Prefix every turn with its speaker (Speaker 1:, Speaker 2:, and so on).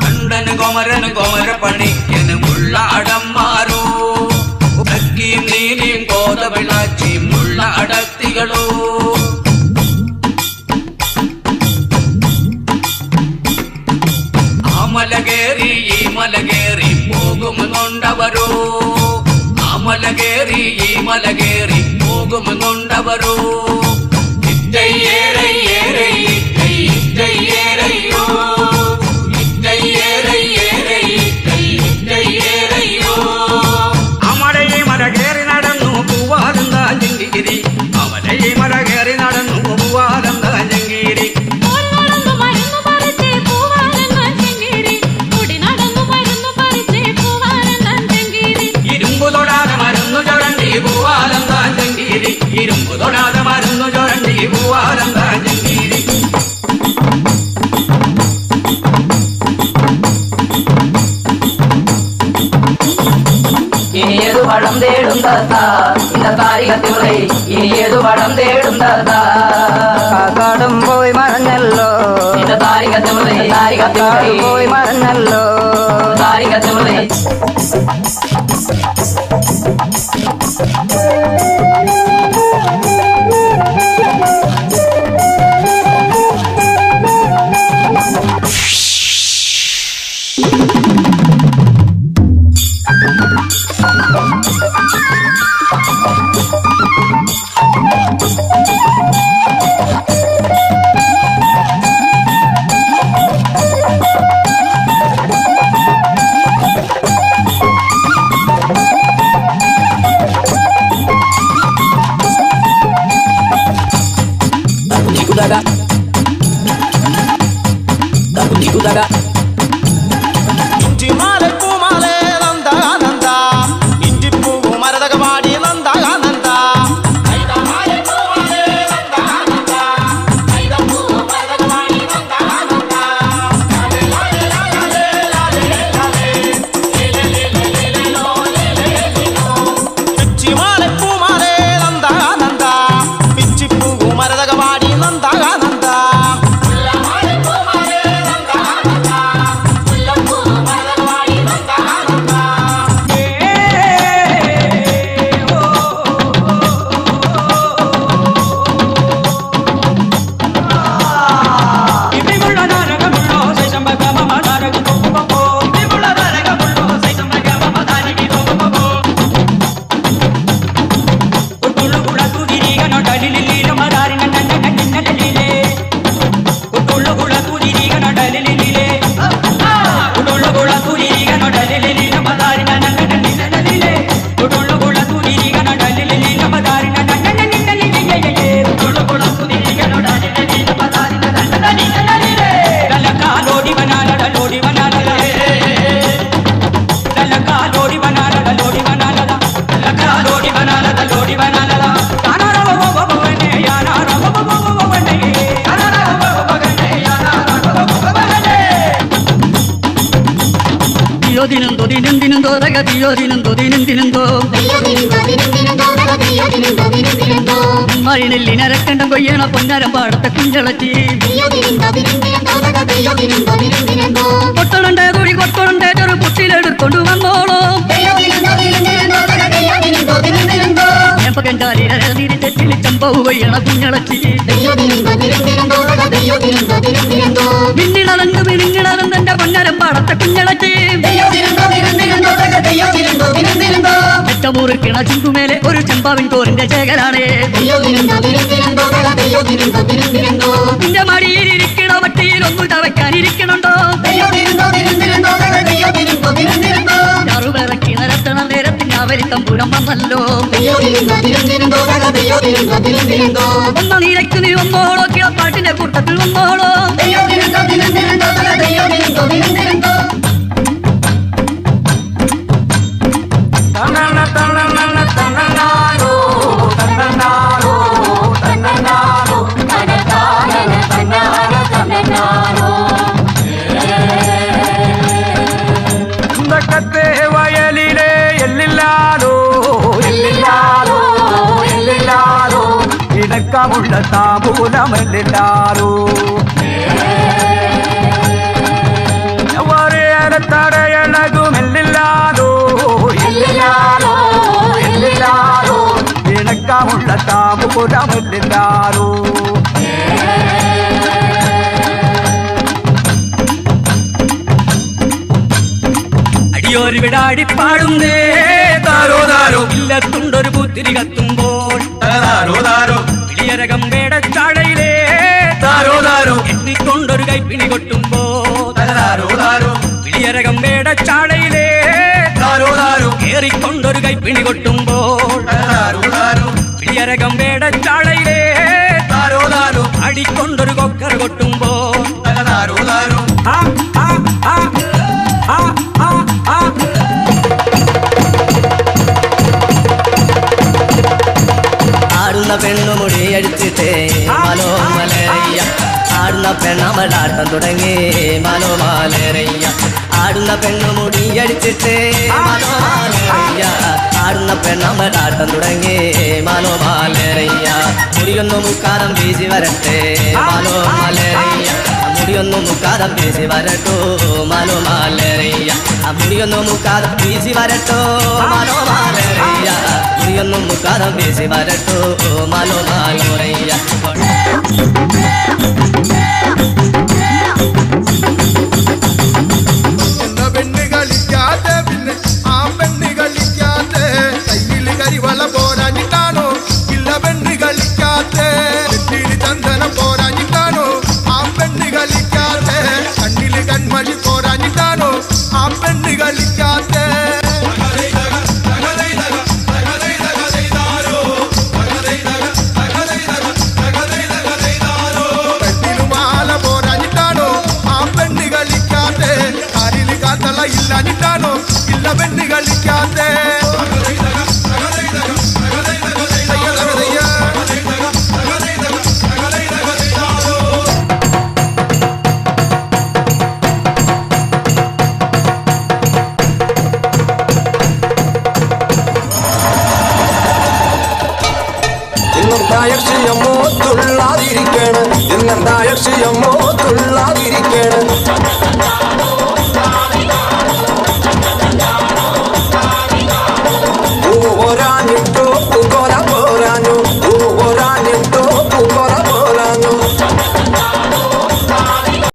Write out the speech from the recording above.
Speaker 1: കണ്ടന് കൊമരന് കൊമരപ്പണി എന്നുമുള്ള അടന്മാരോ ഭക്തിയും നീതിയും കോതവിളാച്ചിയുമുള്ള അടത്തികളോ ആ മലകേറി ഈ മലകേറി പോകുമെന്നുണ്ടവരോ ആ മലകേറി ഈ മലകേറി പോകുമെന്നുണ്ടവരോ അമടയെ മലകേറി നടന്നു പൂവാലന്താ ജംഗീരി അവനെ മലകേറി നടന്നു പൂവാലന്താ ജംഗീരി ഇരുമ്പു തൊടാതെ മരുന്നു ചുരണ്ടി പൂവാലന്താ ജംഗീരി ഇരുമ്പു തൊടാതെ മരുന്നു ചുരണ്ടി പൂവാലന്താ ജംഗീരി
Speaker 2: ഇനിയതു പടം തേടും താത്ത ഇന്ന താരികത്തിളை ഇനിയതു പടം തേടും താത്ത
Speaker 3: കാക്കാടും പോയി മറഞ്ഞല്ലോ
Speaker 2: ഇന്ന താരികത്തിളை
Speaker 3: പോയി മറഞ്ഞല്ലോ
Speaker 2: താരികത്തിളை
Speaker 3: മഴിനെല്ലിനരക്കണ്ടം കൊയ്യണ പൊന്നരം പാടത്തെ കുഞ്ചളച്ചി കൊട്ടണണ്ടേ കുഴി കൊട്ടണണ്ടേ ഒരു കുട്ടിയിലെടുക്കൊണ്ടു വന്നോളൂ തിരിച്ചെറ്റിൽ ചമ്പവ് കൊയ്യണ കുഞ്ഞളച്ചി മിന്നിടലങ്ക് മിനിങ്ങിടലും തന്റെ പൊന്നരം പാടത്തെ കുഞ്ഞളച്ചി മുറിക്കണ ചിങ്കുമേലെ ഒരു ചെമ്പാവിൻ തോറിന്റെ ശേഖരാണ് നിന്റെ മടിയിലിരിക്കണ വട്ടിയിൽ ഒന്നു ചവയ്ക്കാനിരിക്കണുണ്ടോ ചറുവിറക്കി നിരത്തണ നേരത്തിന് അവരി തമ്പൂരം വന്നല്ലോ ഒന്ന നീരയ്ക്ക് നീ വന്നോളോ കിളപ്പാട്ടിന്റെ കൂട്ടത്തിൽ വന്നോളോ
Speaker 1: വയലിലെ എല്ലില്ലാലോ
Speaker 4: ഇണക്കമുള്ള താമ്പൂലമെല്ലാരോ തടയണകുമെല്ലാരോ ഇണക്കമുള്ള താമ്പൂലമെല്ലാരോ
Speaker 3: അടിയോര് വിടാടി പാടുന്നേ
Speaker 1: താരോ താരോ
Speaker 3: ഇല്ലത്തുണ്ടൊരു പുത്തിരി കത്തുമ്പോൾ
Speaker 1: താരോ താരോ
Speaker 3: വിളിയരകം വേടച്ചാടയിലേ
Speaker 1: താരോ താരോ
Speaker 3: എണ്ണിക്കൊണ്ടൊരു കൈപ്പിണി കൊട്ടുമ്പോൾ
Speaker 1: താരോ താരോ
Speaker 3: വിളിയരകം വേടച്ചാടയിലേ
Speaker 1: താരോ താരോ
Speaker 3: ഏറിക്കൊണ്ടൊരു കൈപ്പിണി കൊട്ടുമ്പോൾ
Speaker 1: താരോ താരോ
Speaker 3: വിളിയരകം വേടച്ചാടയിലേ
Speaker 1: താരോ താരോ
Speaker 3: അടിക്കൊണ്ടൊരു കൊക്കർ കൊട്ടുമ്പോൾ
Speaker 1: താരോ താരോ
Speaker 3: ആ ആ ആ ആ ആ ആ
Speaker 2: ആടുന്ന പെണ്ണുമുടി അടിച്ചിട്ടേ മനോമലരയ്യ ആടുന്ന പെണ്ണമലാട്ടം തുടങ്ങി മനോമാലരയ്യ ആടുന്ന പെണ്ണുമുടി അടിച്ചിട്ടേ മനോമാലരയ്യ ആടുന്ന പെണ്ണമലാട്ടം തുടങ്ങി മനോമാലരയ്യ മുടിയൊന്നു മുക്കാലം വീശി വരട്ടെ മനോമാലരയ്യ മുടിയൊന്നു മുക്കാലം വീശി വരട്ടോ മനോമാലരയ്യ മുടിയൊന്നു മുക്കാലം വീശി വരട്ടോ മനോമാലരയ്യ മുടിയൊന്നു മുക്കാലം വീശി വരട്ടോ മനോമാലരയ്യ
Speaker 5: പെണ്ണ് കളിക്കാതെ പിന്നെ ആ പെണ്ണ് കളിക്കാതെ കയ്യിൽ കരിവള പോരാഞ്ഞിട്ടാണോ ഇല്ല പെണ്ണ് കളിക്കാതെ നെറ്റിയിൽ ചന്ദനം പോരാഞ്ഞിട്ടാണോ ആ പെണ്ണ് കളിക്കാതെ കണ്ണിൽ കൺമണി പോരാഞ്ഞിട്ടാണോ ആ പെണ്ണ് കളിക്കാതെ പെണ്ണിനുമാല പോരാഞ്ഞിട്ടാണോ ആ പെണ്ണ് കളിക്കാതെ കാലില് കാത്തള ഇല്ലാഞ്ഞിട്ടാണോ ഇല്ല പെണ്ണ് കളിക്കാതെ
Speaker 6: യക്ഷിയമ്മോ തുള്ളാതിരിക്കണം എന്നെന്താ യക്ഷിയമ്മോ തുള്ളാതിരിക്കണം